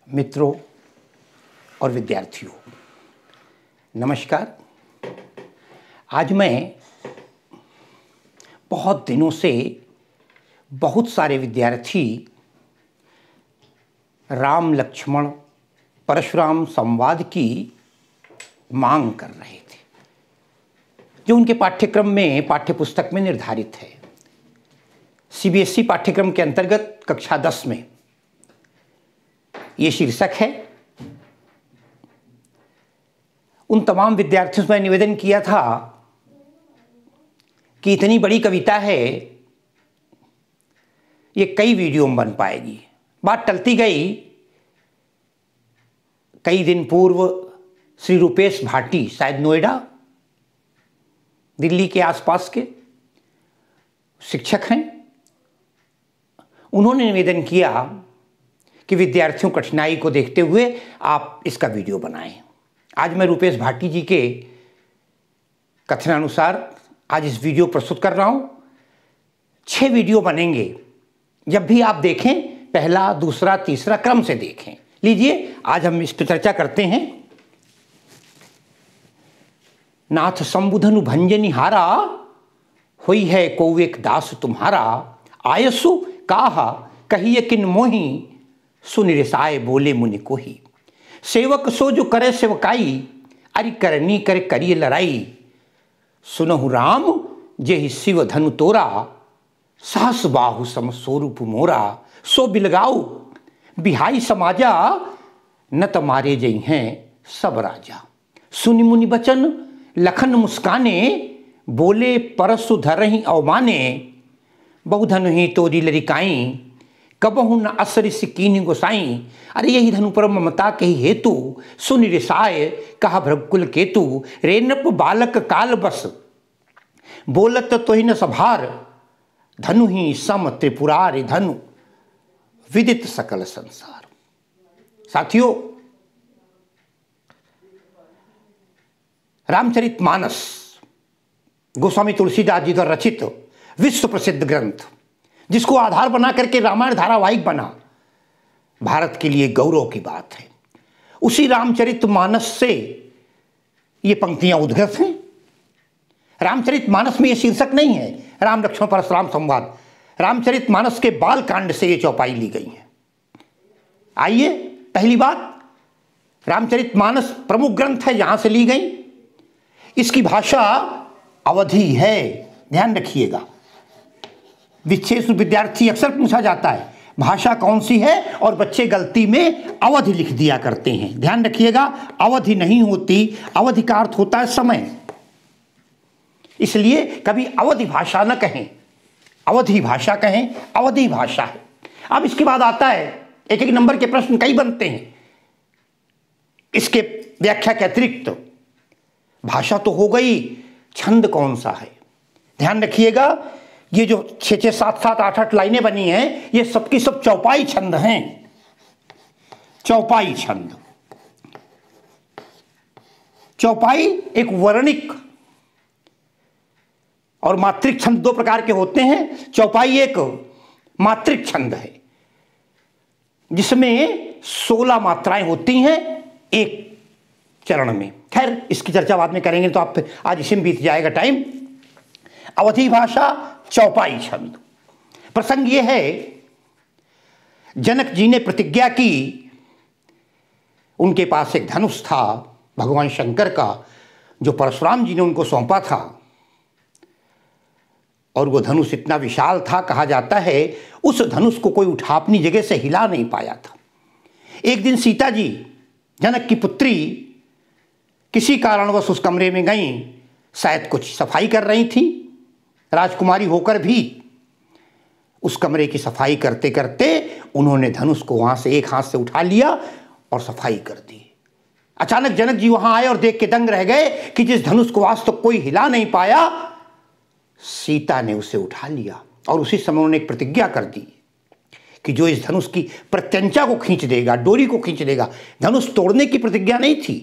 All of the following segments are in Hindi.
मित्रों और विद्यार्थियों, नमस्कार। आज मैं बहुत दिनों से बहुत सारे विद्यार्थी राम लक्ष्मण परशुराम संवाद की मांग कर रहे थे, जो उनके पाठ्यक्रम में पाठ्यपुस्तक में निर्धारित है। सीबीएसई पाठ्यक्रम के अंतर्गत कक्षा 10 में ये शीर्षक है। उन तमाम विद्यार्थियों से मैं निवेदन किया था कि इतनी बड़ी कविता है, ये कई वीडियो में बन पाएगी। बात टलती गई। कई दिन पूर्व श्री रूपेश भाटी, शायद नोएडा दिल्ली के आसपास के शिक्षक हैं, उन्होंने निवेदन किया कि विद्यार्थियों कठिनाई को देखते हुए आप इसका वीडियो बनाएं। आज मैं रूपेश भाटी जी के कथनानुसार आज इस वीडियो प्रस्तुत कर रहा हूं। 6 वीडियो बनेंगे। जब भी आप देखें, पहला, दूसरा, तीसरा क्रम से देखें। लीजिए, आज हम इस पर चर्चा करते हैं। नाथ संबुधनु भंजनी हारा, हुई है को एक दास तुम्हारा। आयसु काहा कहिए किन मोही, सुनिरसाए बोले मुनि कोही। सेवक सो जो करे सेवकाई, अरि करनी करे करिए लड़ाई। सुनहु राम जेहि शिव धनु तोरा, सहस बाहु सम स्वरूप मोरा। सो बिलगाऊ बिहाई समाजा, न तमारे जई हैं सब राजा। सुनि मुनि बचन लखन मुस्काने, बोले परसु धरहि अवमाने। बहुधन ही तोरी लरिकाई, कबहु न असरिस कीन्हि गोसाई। अरे यही धनु पर ममता कही हेतु, सुनि रिसाय कहा भृगकुल केतु। रेनप बालक काल बस, बोलत तोहि न सभार। धनु ही सम त्रिपुरारि धनु, विदित सकल संसार। साथियों, रामचरितमानस गोस्वामी तुलसीदास जी द्वारा रचित विश्व प्रसिद्ध ग्रंथ, जिसको आधार बना करके रामायण धारावाहिक बना, भारत के लिए गौरव की बात है। उसी रामचरितमानस से ये पंक्तियां उद्गत हैं। रामचरितमानस में ये शीर्षक नहीं है राम लक्ष्मण परशुराम संवाद। रामचरितमानस के बाल कांड से ये चौपाई ली गई है। आइए, पहली बात, रामचरितमानस प्रमुख ग्रंथ है, जहां से ली गई। इसकी भाषा अवधी है, ध्यान रखिएगा। विशेष विद्यार्थी अक्सर पूछा जाता है भाषा कौन सी है, और बच्चे गलती में अवधि लिख दिया करते हैं। ध्यान रखिएगा, अवधि नहीं होती, अवधि का अर्थ होता है समय। इसलिए कभी अवधि भाषा न कहें, अवधि भाषा कहें, अवधि भाषा है। अब इसके बाद आता है, एक एक नंबर के प्रश्न कई बनते हैं। इसके व्याख्या के अतिरिक्त भाषा तो हो गई, छंद कौन सा है। ध्यान रखिएगा, ये जो 6-6, 7-7, 8-8 लाइनें बनी हैं, ये सबकी सब चौपाई छंद हैं। चौपाई छंद। चौपाई एक वर्णिक और मात्रिक छंद, 2 प्रकार के होते हैं। चौपाई एक मात्रिक छंद है, जिसमें 16 मात्राएं होती हैं एक चरण में। खैर, इसकी चर्चा बाद में करेंगे, तो आप आज इसी में बीत जाएगा टाइम। अवधि भाषा, चौपाई छंद। प्रसंग यह है, जनक जी ने प्रतिज्ञा की। उनके पास एक धनुष था भगवान शंकर का, जो परशुराम जी ने उनको सौंपा था। और वो धनुष इतना विशाल था, कहा जाता है उस धनुष को कोई उठा अपनी जगह से हिला नहीं पाया था। एक दिन सीता जी, जनक की पुत्री, किसी कारणवश उस कमरे में गईं। शायद कुछ सफाई कर रही थी। राजकुमारी होकर भी उस कमरे की सफाई करते करते उन्होंने धनुष को वहां से एक हाथ से उठा लिया और सफाई कर दी। अचानक जनक जी वहां आए और देख के दंग रह गए कि जिस धनुष को आज तक कोई हिला नहीं पाया, सीता ने उसे उठा लिया। और उसी समय उन्होंने एक प्रतिज्ञा कर दी कि जो इस धनुष की प्रत्यंचा को खींच देगा, डोरी को खींच देगा, धनुष तोड़ने की प्रतिज्ञा नहीं थी,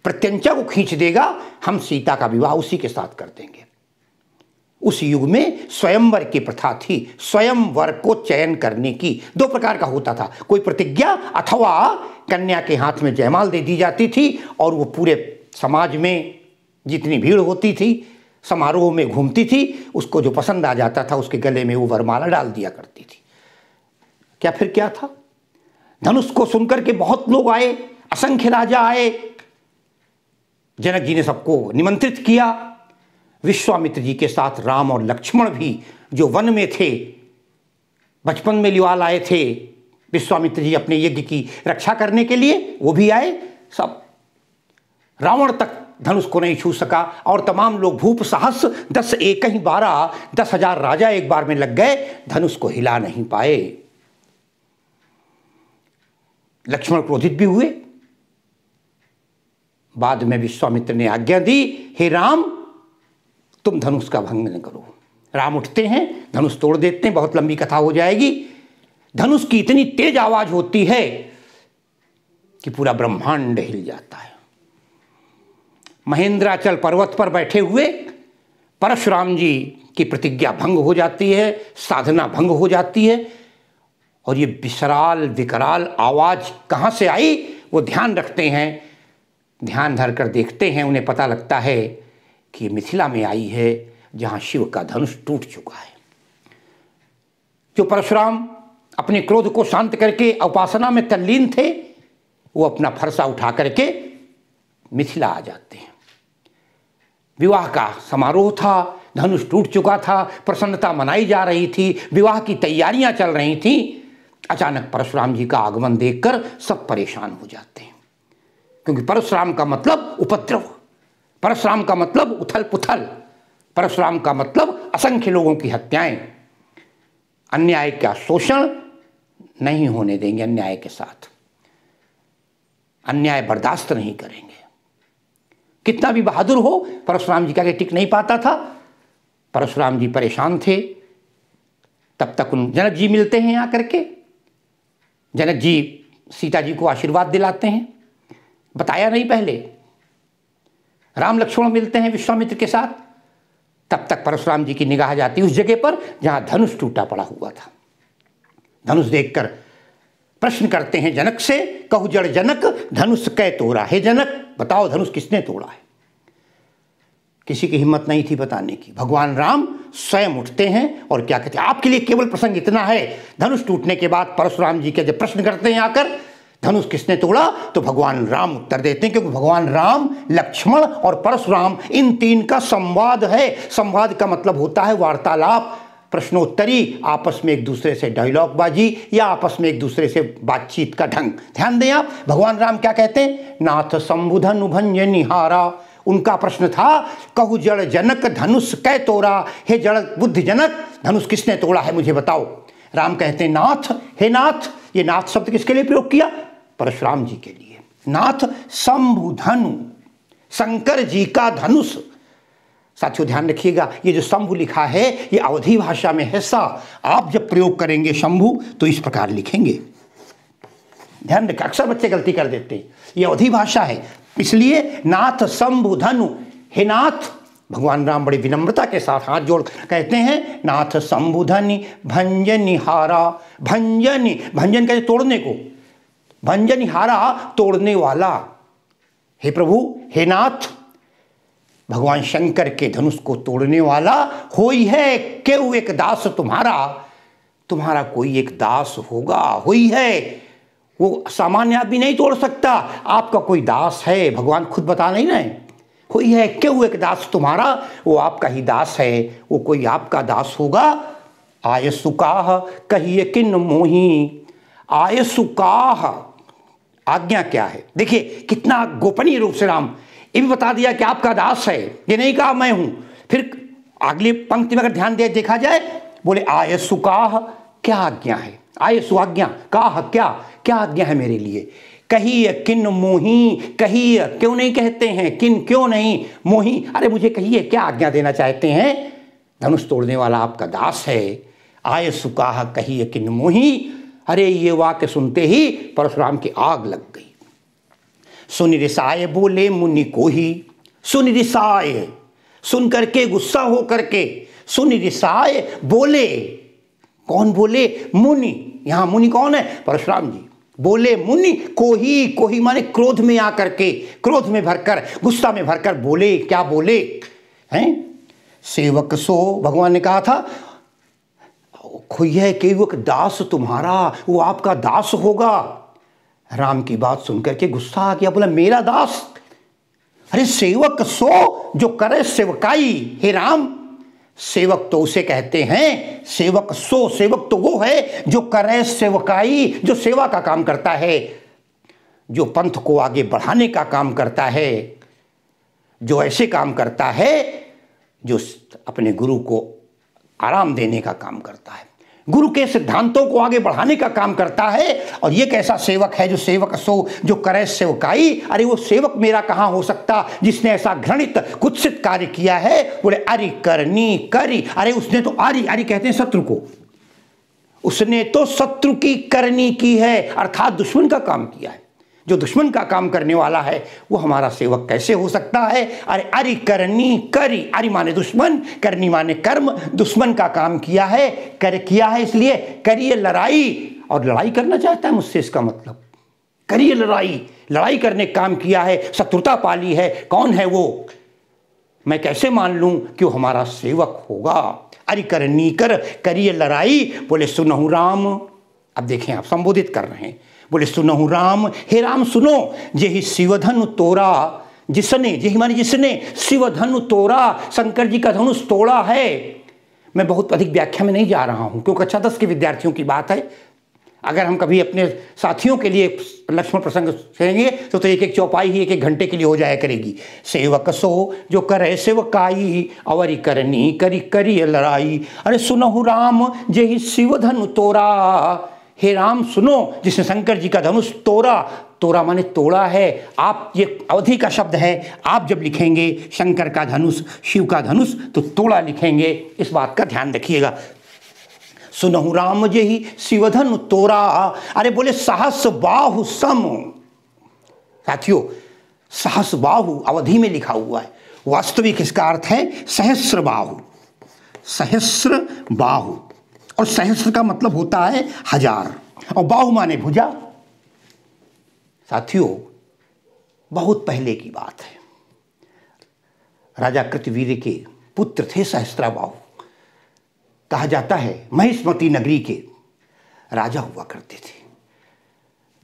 प्रत्यंचा को खींच देगा, हम सीता का विवाह उसी के साथ कर देंगे। उस युग में स्वयंवर की प्रथा थी। स्वयंवर को चयन करने की 2 प्रकार का होता था, कोई प्रतिज्ञा अथवा कन्या के हाथ में जयमाल दे दी जाती थी और वो पूरे समाज में जितनी भीड़ होती थी, समारोह में घूमती थी, उसको जो पसंद आ जाता था उसके गले में वो वरमाला डाल दिया करती थी। क्या था, धनुष को सुनकर के बहुत लोग आए, असंख्य राजा आए। जनक जी ने सबको निमंत्रित किया। विश्वामित्र जी के साथ राम और लक्ष्मण भी जो वन में थे, बचपन में लिवाल आए थे विश्वामित्र जी अपने यज्ञ की रक्षा करने के लिए, वो भी आए। सब रावण तक धनुष को नहीं छू सका और तमाम लोग भूप साहस 10 एक ही 12 10,000 राजा एक बार में लग गए, धनुष को हिला नहीं पाए। लक्ष्मण क्रोधित भी हुए। बाद में विश्वामित्र ने आज्ञा दी, हे राम तुम धनुष का भंग न करो। राम उठते हैं, धनुष तोड़ देते हैं, बहुत लंबी कथा हो जाएगी। धनुष की इतनी तेज आवाज होती है कि पूरा ब्रह्मांड हिल जाता है। महेंद्राचल पर्वत पर बैठे हुए परशुराम जी की प्रतिज्ञा भंग हो जाती है, साधना भंग हो जाती है और ये विसराल विकराल आवाज कहां से आई वो ध्यान रखते हैं, ध्यान धरकर देखते हैं, उन्हें पता लगता है कि मिथिला में आई है जहां शिव का धनुष टूट चुका है। जो परशुराम अपने क्रोध को शांत करके उपासना में तल्लीन थे, वो अपना फरसा उठा करके मिथिला आ जाते हैं। विवाह का समारोह था, धनुष टूट चुका था, प्रसन्नता मनाई जा रही थी, विवाह की तैयारियां चल रही थी। अचानक परशुराम जी का आगमन देखकर सब परेशान हो जाते हैं, क्योंकि परशुराम का मतलब उपद्रव, परशुराम का मतलब उथल पुथल, परशुराम का मतलब असंख्य लोगों की हत्याएं। अन्याय का शोषण नहीं होने देंगे, अन्याय के साथ अन्याय बर्दाश्त नहीं करेंगे। कितना भी बहादुर हो, परशुराम जी का टिक नहीं पाता था। परशुराम जी परेशान थे। तब तक उन जनक जी मिलते हैं आकर के। जनक जी सीता जी को आशीर्वाद दिलाते हैं, बताया नहीं पहले। राम लक्ष्मण मिलते हैं विश्वामित्र के साथ। तब तक परशुराम जी की निगाह जाती उस जगह पर जहां धनुष टूटा पड़ा हुआ था। धनुष देखकर प्रश्न करते हैं जनक से, कहु जड़ जनक धनुष कै तोड़ा। हे जनक बताओ धनुष किसने तोड़ा है। किसी की हिम्मत नहीं थी बताने की। भगवान राम स्वयं उठते हैं और क्या कहते हैं, आपके लिए केवल प्रसंग इतना है। धनुष टूटने के बाद परशुराम जी के जब प्रश्न करते हैं आकर धनुष किसने तोड़ा, तो भगवान राम उत्तर देते हैं, क्योंकि भगवान राम, लक्ष्मण और परशुराम इन 3 का संवाद है। संवाद का मतलब होता है वार्तालाप, प्रश्नोत्तरी, आपस में एक दूसरे से डायलॉग बाजी या आपस में एक दूसरे से बातचीत का ढंग। ध्यान दें आप, भगवान राम क्या कहते हैं, नाथ संबुधनु भंजनिहारा। उनका प्रश्न था, कहु जड़ जनक धनुष कै तोड़ा। हे जड़ बुद्ध जनक धनुष किसने तोड़ा है मुझे बताओ। राम कहते हैं नाथ, हे नाथ। ये नाथ शब्द किसके लिए प्रयोग किया, परशुराम जी के लिए। नाथ शंभुधनु, शंकर जी का धनुष। साथियों ध्यान रखिएगा, ये जो शंभु लिखा है ये अवधी भाषा में है सा। आप जब प्रयोग करेंगे शंभु तो इस प्रकार लिखेंगे। ध्यान रखें, अक्सर बच्चे गलती कर देते हैं। ये अवधी भाषा है, इसलिए नाथ शंभुधनु। हे नाथ, भगवान राम बड़ी विनम्रता के साथ हाथ जोड़ कहते हैं, नाथ शंभुधनि भंजनिहारा। भंजनि, भंजन कहते तोड़ने को, भंजनिहारा तोड़ने वाला। हे प्रभु, हे नाथ, भगवान शंकर के धनुष को तोड़ने वाला होई है क्यों एक दास तुम्हारा। तुम्हारा कोई एक दास होगा, होई है। वो सामान्य आदमी नहीं तोड़ सकता, आपका कोई दास है। भगवान खुद बता नहीं रहे, कोई है क्यों एक दास तुम्हारा, वो आपका ही दास है, वो कोई आपका दास होगा। आयसुकाह कहिए किन मोही। आयसुकाह आज्ञा क्या है, देखिए कितना गोपनीय रूप से राम ये भी बता दिया कि आपका दास है, ये नहीं कहा मैं हूं। फिर अगली पंक्ति में अगर ध्यान दिया देखा जाए, बोले आयसुकाह, क्या आज्ञा है। आयसु आज्ञा, काह क्या, क्या आज्ञा है मेरे लिए। कहिए किन मोही, कहिए क्यों नहीं कहते हैं, किन क्यों नहीं, मोही अरे मुझे कहिए क्या आज्ञा देना चाहते हैं। धनुष तोड़ने वाला आपका दास है। आयसुकाह कहिए किन मोही। अरे ये वाक्य सुनते ही परशुराम की आग लग गई। सुनिरिसाय बोले मुनि को ही। सुनिरिसाय, सुन करके गुस्सा हो करके, सुनिरिसाय बोले। कौन बोले? मुनि। यहां मुनि कौन है? परशुराम जी। बोले मुनि कोही माने क्रोध में आकर के, क्रोध में भरकर, गुस्सा में भरकर बोले। क्या बोले हैं? सेवक सो, भगवान ने कहा था खोइए केवक दास तुम्हारा, वो आपका दास होगा। राम की बात सुनकर के गुस्सा आ गया, बोला मेरा दास? अरे सेवक सो जो करे सेवकाई। हे राम, सेवक तो उसे कहते हैं, सेवक सो, सेवक तो वो है जो करे सेवकाई, जो सेवा का काम करता है, जो पंथ को आगे बढ़ाने का काम करता है, जो ऐसे काम करता है जो अपने गुरु को आराम देने का काम करता है, गुरु के सिद्धांतों को आगे बढ़ाने का काम करता है। और ये कैसा सेवक है जो सेवक सो जो करे सेवकाई? अरे वो सेवक मेरा कहां हो सकता जिसने ऐसा घृणित कुत्सित कार्य किया है। बोले अरि करनी करी। अरे उसने तो अरि कहते हैं शत्रु को, उसने तो शत्रु की करनी की है, अर्थात दुश्मन का काम किया है। जो दुश्मन का काम करने वाला है वो हमारा सेवक कैसे हो सकता है? अरे अरि करनी करी। अरि माने दुश्मन, करनी माने कर्म। दुश्मन का काम किया है, किया है, इसलिए करिए लड़ाई। और लड़ाई करना चाहता है मुझसे, इसका मतलब करिए लड़ाई करने काम किया है, शत्रुता पाली है। कौन है वो? मैं कैसे मान लूं कि वो हमारा सेवक होगा? अरि करनी करिए लड़ाई। बोले सुनहु राम। अब देखें, आप संबोधित कर रहे हैं। बोले सुनहु राम, हे राम सुनो, जेहि शिवधनु तोरा, जिसने, जेहि माने जिसने शिवधनु तोरा, शंकर जी का धनुष तोड़ा है। मैं बहुत अधिक व्याख्या में नहीं जा रहा हूं क्योंकि कक्षा 10 के विद्यार्थियों की बात है। अगर हम कभी अपने साथियों के लिए लक्ष्मण प्रसंग कहेंगे तो एक चौपाई ही एक घंटे के लिए हो जाया करेगी। सेवक सो जो करे सेवकाई, अवरि करनी करी लड़ाई। अरे सुनहु राम जेहि शिवधनु तोरा, हे राम सुनो, जिसने शंकर जी का धनुष तोड़ा माने तोड़ा है। आप, ये अवधि का शब्द है, आप जब लिखेंगे शंकर का धनुष, शिव का धनुष, तो तोड़ा लिखेंगे। इस बात का ध्यान रखिएगा। सुनहु राम जेहि शिवधनु तोरा। अरे बोले सहस बाहु सम। साथियों, सहस बाहु अवधि में लिखा हुआ है, वास्तविक इसका अर्थ है सहस्र बाहु। सहस्र बाहु, और सहस्र का मतलब होता है हजार, और बाहु माने भुजा। साथियों, बहुत पहले की बात है, राजा कृतवीर्य के पुत्र थे सहस्त्राबाहु। कहा जाता है महिष्मती नगरी के राजा हुआ करते थे,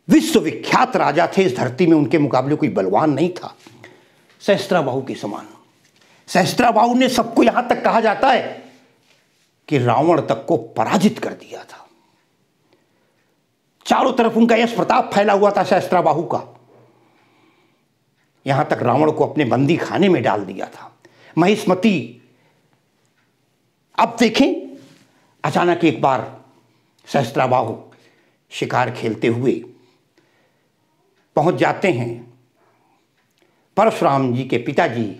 विश्वविख्यात राजा थे। इस धरती में उनके मुकाबले कोई बलवान नहीं था सहस्त्राबाहु के समान। सहस्त्राबाहु ने सबको, यहां तक कहा जाता है कि रावण तक को पराजित कर दिया था। चारों तरफ उनका यश प्रताप फैला हुआ था सहस्त्राबाहु का। यहां तक रावण को अपने बंदी खाने में डाल दिया था महिष्मती। अब देखें, अचानक एक बार सहस्त्राबाहु शिकार खेलते हुए पहुंच जाते हैं परशुराम जी के पिताजी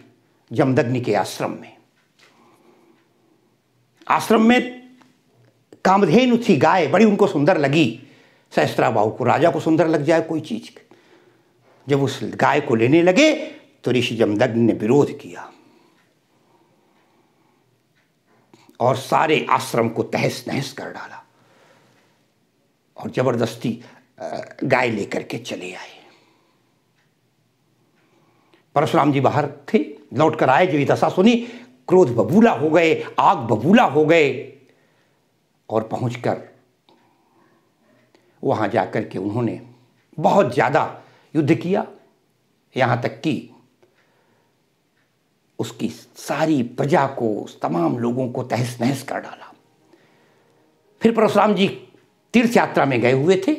जमदग्नि के आश्रम में। आश्रम में कामधेनु थी गाय, बड़ी उनको सुंदर लगी। सहस्त्राबाहु को, राजा को सुंदर लग जाए कोई चीज। जब उस गाय को लेने लगे तो ऋषि जमदग्नि ने विरोध किया और सारे आश्रम को तहस नहस कर डाला और जबरदस्ती गाय लेकर के चले आए। परशुराम जी बाहर थे, लौट कर आए, जो ये दशा सुनी, क्रोध बबूला हो गए, आग बबूला हो गए, और पहुंचकर वहां जाकर के उन्होंने बहुत ज्यादा युद्ध किया, यहां तक कि उसकी सारी प्रजा को, तमाम लोगों को तहस नहस कर डाला। फिर परशुराम जी तीर्थ यात्रा में गए हुए थे।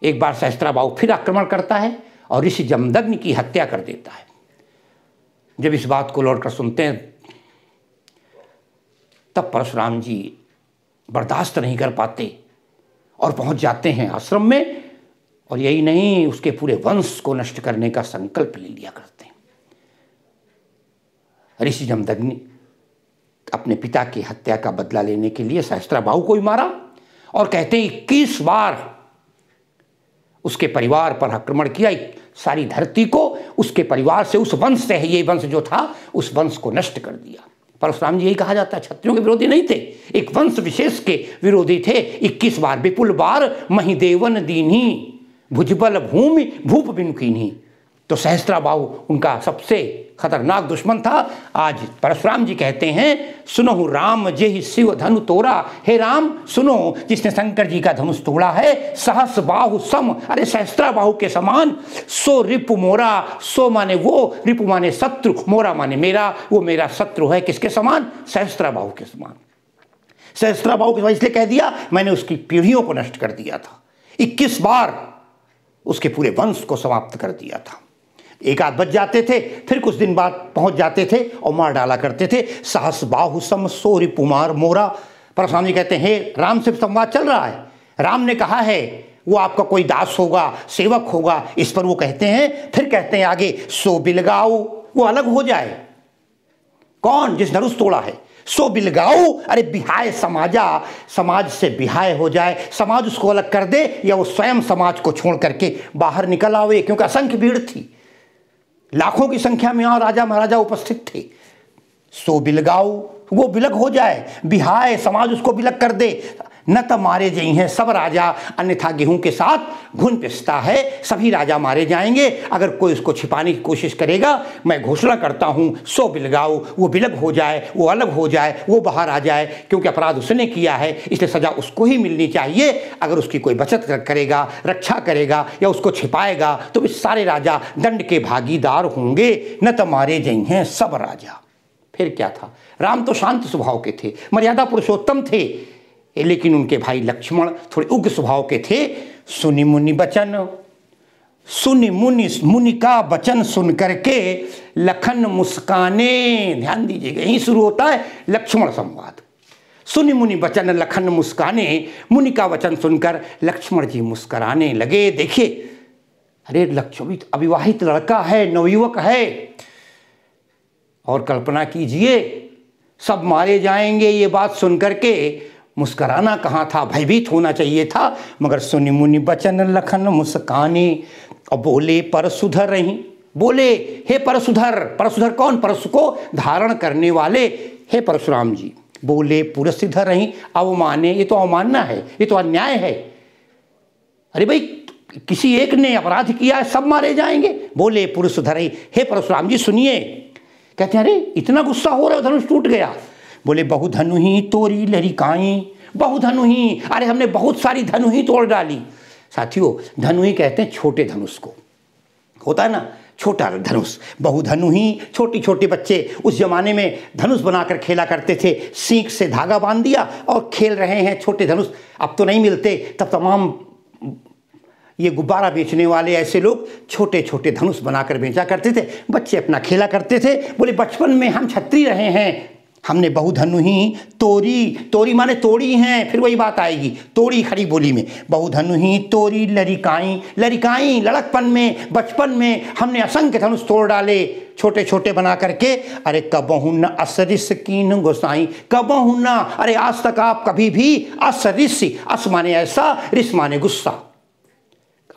एक बार सहस्त्राबाहु फिर आक्रमण करता है और ऋषि जमदग्नि की हत्या कर देता है। जब इस बात को लौटकर सुनते हैं तब परशुराम जी बर्दाश्त नहीं कर पाते और पहुंच जाते हैं आश्रम में, और यही नहीं, उसके पूरे वंश को नष्ट करने का संकल्प ले लिया करते हैं। ऋषि जमदग्नि अपने पिता की हत्या का बदला लेने के लिए सहस्त्राबाहु को ही मारा और कहते हैं 21 बार उसके परिवार पर आक्रमण किया, सारी धरती को उसके परिवार से, उस वंश से है, ये वंश जो था उस वंश को नष्ट कर दिया। परशुराम जी यही कहा जाता है, क्षत्रियों के विरोधी नहीं थे, एक वंश विशेष के विरोधी थे। 21 बार विपुल बार महिदेवन दीन्ही, भुजबल भूमि भूप बिनु कीन्ही। तो सहस्त्राबाहु उनका सबसे खतरनाक दुश्मन था। आज परशुराम जी कहते हैं, सुनो राम जेहि शिव धनु तोड़ा। हे राम सुनो, जिसने शंकर जी का धनुष तोड़ा है। सहस बाहु सम, अरे सहस्त्राबाहु के समान। सो रिपु मोरा, सो माने वो, रिपु माने शत्रु, मोरा माने मेरा, वो मेरा शत्रु है। किसके समान? सहस्त्राबाहु के समान। सहस्त्राबाहु के समान इसलिए कह दिया, मैंने उसकी पीढ़ियों को नष्ट कर दिया था। 21 बार उसके पूरे वंश को समाप्त कर दिया था। एक आध बच जाते थे, फिर कुछ दिन बाद पहुंच जाते थे और मार डाला करते थे। सहस बाहु सम सो रिपुमार मोरा। परशुराम जी कहते हैं, हे राम से संवाद चल रहा है, राम ने कहा है वो आपका कोई दास होगा, सेवक होगा। इस पर वो कहते हैं, फिर कहते हैं आगे, सो बिलगाओ, वो अलग हो जाए। कौन? जिस धनुष तोड़ा है। सो बिलगाओ, अरे बिहाय समाजा, समाज से बिहाय हो जाए, समाज उसको अलग कर दे, या वो स्वयं समाज को छोड़ करके बाहर निकल आवे। क्योंकि असंख्य भीड़ थी, लाखों की संख्या में और राजा महाराजा उपस्थित थे। सो बिलगाओ, वो बिलग हो जाए, बिहाय समाज उसको बिलग कर दे। न तो मारे जई हैं सब राजा, अन्यथा गेहूं के साथ घुन पिसता है। सभी राजा मारे जाएंगे अगर कोई उसको छिपाने की कोशिश करेगा। मैं घोषणा करता हूं, सो बिलगाओ, वो बिलग हो जाए, वो अलग हो जाए, वो बाहर आ जाए। क्योंकि अपराध उसने किया है, इसलिए सजा उसको ही मिलनी चाहिए। अगर उसकी कोई बचत करेगा, रक्षा करेगा या उसको छिपाएगा तो इस सारे राजा दंड के भागीदार होंगे। न तो मारे जई हैं सब राजा। फिर क्या था? राम तो शांत स्वभाव के थे, मर्यादा पुरुषोत्तम थे, लेकिन उनके भाई लक्ष्मण थोड़े उग्र स्वभाव के थे। सुनि मुनि बचन, सुनि मुनि का वचन सुन करके लखन मुस्काने। ध्यान दीजिएगा, यहीं शुरू होता है लक्ष्मण संवाद। सुनि मुनि वचन लखन मुस्काने, मुनि का वचन सुनकर लक्ष्मण जी मुस्कुराने लगे। देखिए, अरे लक्ष्मण अविवाहित लड़का है, नवयुवक है, और कल्पना कीजिए सब मारे जाएंगे, ये बात सुनकर के मुस्कराना कहाँ था, भयभीत होना चाहिए था। मगर सुनि मुनि बचन लखन मुस्काने, और बोले परशुधर रही। बोले, हे परशुधर। परशुधर कौन? परशु को धारण करने वाले, हे परशुराम जी। बोले पुरस्धर रही, अवमाने, ये तो अवमानना है, ये तो अन्याय है। अरे भाई, किसी एक ने अपराध किया है, सब मारे जाएंगे। बोले पुरस्धर रही, हे परशुराम जी सुनिए। कहते हैं, अरे इतना गुस्सा हो रहा है, धनुष टूट गया। बोले बहुधनु ही तोरी लरिकाई, बहुधनु ही, अरे हमने बहुत सारी धनु ही तोड़ डाली। साथियों, धनु ही कहते हैं छोटे धनुष को, होता है ना छोटा धनुष। बहुधनु ही, छोटी छोटे बच्चे उस जमाने में धनुष बनाकर खेला करते थे। सींग से धागा बांध दिया और खेल रहे हैं छोटे धनुष। अब तो नहीं मिलते, तब तमाम ये गुब्बारा बेचने वाले ऐसे लोग छोटे छोटे धनुष बनाकर बेचा करते थे, बच्चे अपना खेला करते थे। बोले बचपन में हम क्षत्रिय रहे हैं, हमने बहुधनु ही तोरी, तोरी माने तोड़ी हैं, फिर वही बात आएगी, तोड़ी खड़ी बोली में। बहुधनु ही तोरी लरिकाई, लरिकाई लड़कपन में, बचपन में हमने असंख्य धनुष तोड़ डाले, छोटे छोटे बना करके। अरे कबहु न असरिस कीन गोसाई, कबहु न, अरे आज तक आप कभी भी असरिस, अस माने ऐसा, रिस माने गुस्सा,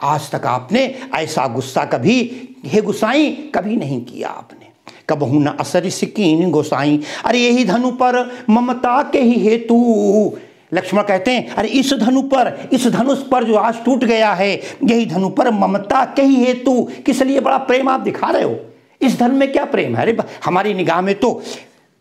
आज तक आपने ऐसा गुस्सा कभी, हे गुसाई, कभी नहीं किया आपने। कबहु न असरिस कीन गोसाई, अरे यही धनु पर ममता के ही हेतु। लक्ष्मण कहते हैं, अरे इस धनु पर, इस धनुष पर जो आज टूट गया है, यही धनु पर ममता के ही हेतु। किस लिए बड़ा प्रेम आप दिखा रहे हो? इस धनु में क्या प्रेम है? अरे हमारी निगाह में तो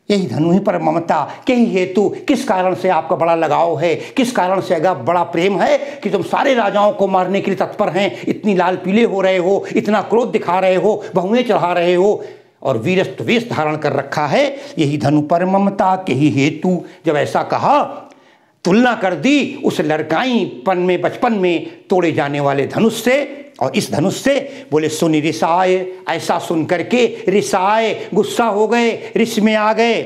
यही धनु ही पर ममता के ही हेतु। किस कारण से आपका बड़ा लगाव है, किस कारण से अगर बड़ा प्रेम है कि तुम सारे राजाओं को मारने के लिए तत्पर हैं, इतनी लाल पीले हो रहे हो, इतना क्रोध दिखा रहे हो, बहुएं चढ़ा रहे हो, और वीरस्व वेश धारण कर रखा है, यही धनु पर ममता के ही हेतु। जब ऐसा कहा, तुलना कर दी उस लड़काईपन में, बचपन में तोड़े जाने वाले धनुष से और इस धनुष से। बोले सुनि रिसाए, ऐसा सुन करके रिसाए, गुस्सा हो गए, रिस में आ गए।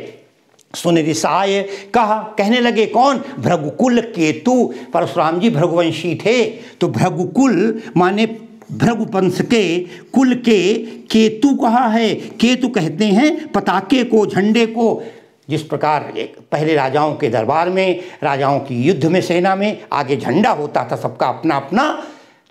सुनि रिसाए कहा, कहने लगे कौन? भृगुकुल केतु। परशुराम जी भृगुवंशी थे, तो भृगुकुल माने भृगुवंश के कुल के केतु कहा है। केतु कहते हैं पताके को, झंडे को। जिस प्रकार पहले राजाओं के दरबार में, राजाओं की युद्ध में, सेना में आगे झंडा होता था, सबका अपना अपना,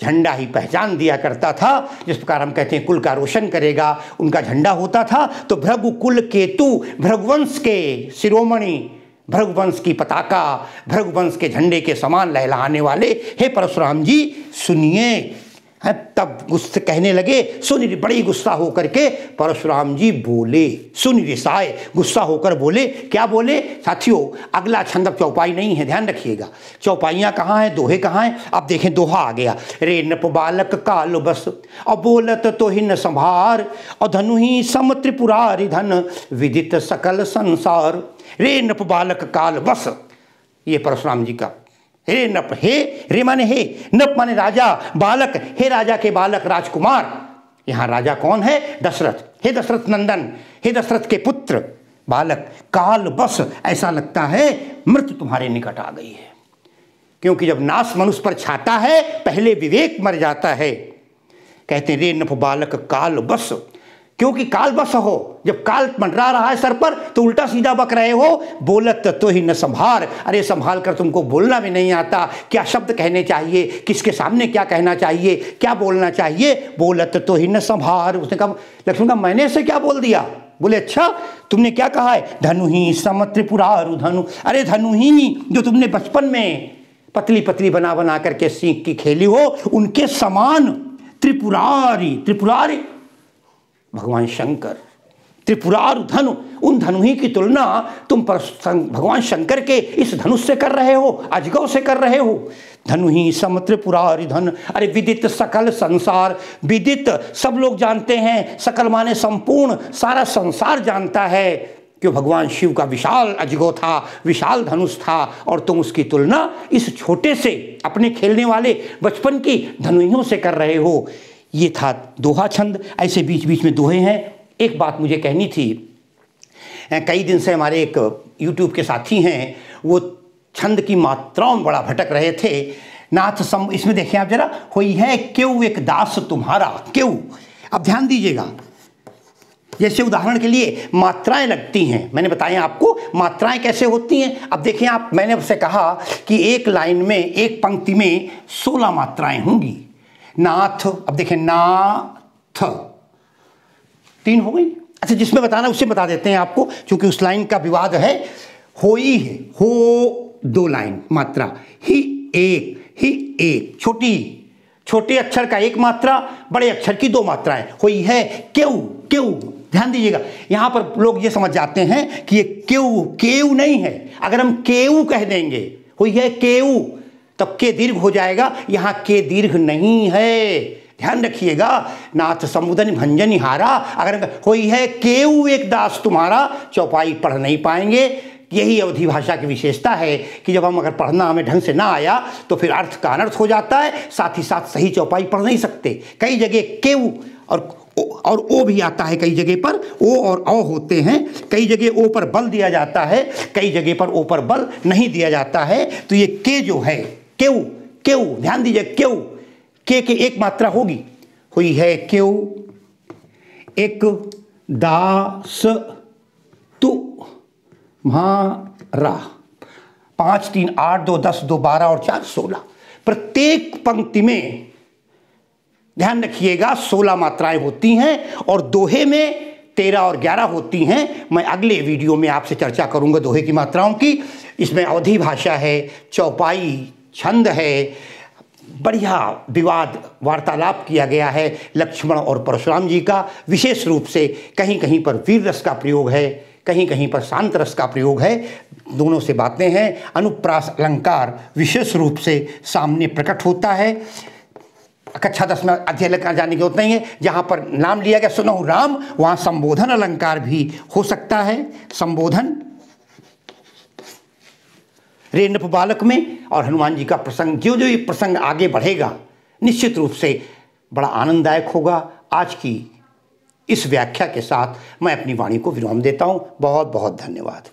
झंडा ही पहचान दिया करता था। जिस प्रकार हम कहते हैं कुल का रोशन करेगा, उनका झंडा होता था। तो भृगुकुल केतु, भृगुवंश के शिरोमणि, भृगुवंश की पताका, भृगुवंश के झंडे के समान लहलहाने वाले हे परशुराम जी सुनिए। तब गुस्से कहने लगे, सुन, बड़ी गुस्सा होकर के परशुराम जी बोले, सुन रिसाए, गुस्सा होकर बोले। क्या बोले साथियों? अगला छंद अब चौपाई नहीं है, ध्यान रखिएगा। चौपाइयाँ कहाँ हैं, दोहे कहाँ हैं? अब देखें दोहा आ गया। रे नप बालक काल बस और बोलत तो ही न संभार, और धनु ही सम त्रिपुरारि धन विदित सकल संसार। रे नप बालक काल बस, ये परशुराम जी का। हे नप, हे रे माने हे, नप माने राजा, बालक हे राजा के बालक राजकुमार। यहाँ राजा कौन है? दशरथ। हे दशरथ नंदन, हे दशरथ के पुत्र बालक, काल बस, ऐसा लगता है मृत्यु तुम्हारे निकट आ गई है। क्योंकि जब नाश मनुष्य पर छाता है पहले विवेक मर जाता है। कहते हैं रे नप बालक काल बस, क्योंकि काल बस हो, जब काल मंडरा रहा है सर पर तो उल्टा सीधा बक रहे हो। बोलत तो ही न संभार, अरे संभाल कर तुमको बोलना भी नहीं आता, क्या शब्द कहने चाहिए, किसके सामने क्या कहना चाहिए, क्या बोलना चाहिए। बोलत तो ही न संभार। उसने कहा, लक्ष्मण का मैंने से क्या बोल दिया? बोले अच्छा तुमने क्या कहा है? धनु ही सम त्रिपुरारु धनु, अरे धनु ही जो तुमने बचपन में पतली पतली बना बना करके सीख की खेली हो, उनके समान त्रिपुरारी, त्रिपुरारी भगवान शंकर, त्रिपुरारु धनु, उन धनु ही की तुलना तुम पर भगवान शंकर के इस धनुष से कर रहे हो, अजगव से कर रहे हो। धनु ही सम त्रिपुरारि धन, अरे विदित सकल संसार, विदित सब लोग जानते हैं, सकल माने संपूर्ण, सारा संसार जानता है कि भगवान शिव का विशाल अजगव था, विशाल धनुष था, और तुम उसकी तुलना इस छोटे से अपने खेलने वाले बचपन की धनुइयों से कर रहे हो। ये था दोहा छंद। ऐसे बीच बीच में दोहे हैं। एक बात मुझे कहनी थी, कई दिन से हमारे एक YouTube के साथी हैं, वो छंद की मात्राओं में बड़ा भटक रहे थे। नाथ सम, इसमें देखें आप जरा, होई है क्यों एक दास तुम्हारा, क्यों। अब ध्यान दीजिएगा, जैसे उदाहरण के लिए मात्राएं लगती हैं, मैंने बताया आपको मात्राएं कैसे होती हैं। अब देखें आप, मैंने आपसे कहा कि एक लाइन में, एक पंक्ति में 16 मात्राएं होंगी। नाथ, अब देखें नाथ 3 हो गई। अच्छा जिसमें बताना उससे बता देते हैं आपको, क्योंकि उस लाइन का विवाद है। होई है, हो 2 लाइन मात्रा, ही एक, छोटे अक्षर का 1 मात्रा, बड़े अक्षर की 2 मात्राएं। होई है क्यों, क्यों, ध्यान दीजिएगा। यहां पर लोग ये समझ जाते हैं कि ये क्यों, केव नहीं है। अगर हम केव कह देंगे, होई है केव, तब के दीर्घ हो जाएगा, यहां के दीर्घ नहीं है, ध्यान रखिएगा। नाथ समुदन भंजन हारा, अगर होई है केऊ एक दास तुम्हारा, चौपाई पढ़ नहीं पाएंगे। यही अवधी भाषा की विशेषता है कि जब हम अगर पढ़ना हमें ढंग से ना आया तो फिर अर्थ का अनर्थ हो जाता है, साथ ही साथ सही चौपाई पढ़ नहीं सकते। कई जगह केऊ और ओ भी आता है, कई जगह पर ओ और औ होते हैं, कई जगह ओ पर बल दिया जाता है, कई जगह पर ओ पर बल नहीं दिया जाता है। तो ये के जो है क्यों, क्यों, ध्यान दीजिए, क्यों के 1 मात्रा होगी। हुई है क्यों एक दास तुम्हारा, 5 3 8 2 10 2 12 और 4 16। प्रत्येक पंक्ति में ध्यान रखिएगा 16 मात्राएं होती हैं, और दोहे में 13 और 11 होती हैं। मैं अगले वीडियो में आपसे चर्चा करूंगा दोहे की मात्राओं की। इसमें अवधी भाषा है, चौपाई छंद है, बढ़िया विवाद वार्तालाप किया गया है लक्ष्मण और परशुराम जी का। विशेष रूप से कहीं कहीं पर वीर रस का प्रयोग है, कहीं कहीं पर शांत रस का प्रयोग है, दोनों से बातें हैं। अनुप्रास अलंकार विशेष रूप से सामने प्रकट होता है। कक्षा 10 में अध्ययन अलंकार जाने की जरूरत नहीं है। जहाँ पर नाम लिया गया सुनहु राम, वहाँ संबोधन अलंकार भी हो सकता है। संबोधन रे नप बालक में, और हनुमान जी का प्रसंग, जो जो ये प्रसंग आगे बढ़ेगा निश्चित रूप से बड़ा आनंददायक होगा। आज की इस व्याख्या के साथ मैं अपनी वाणी को विराम देता हूँ। बहुत बहुत धन्यवाद।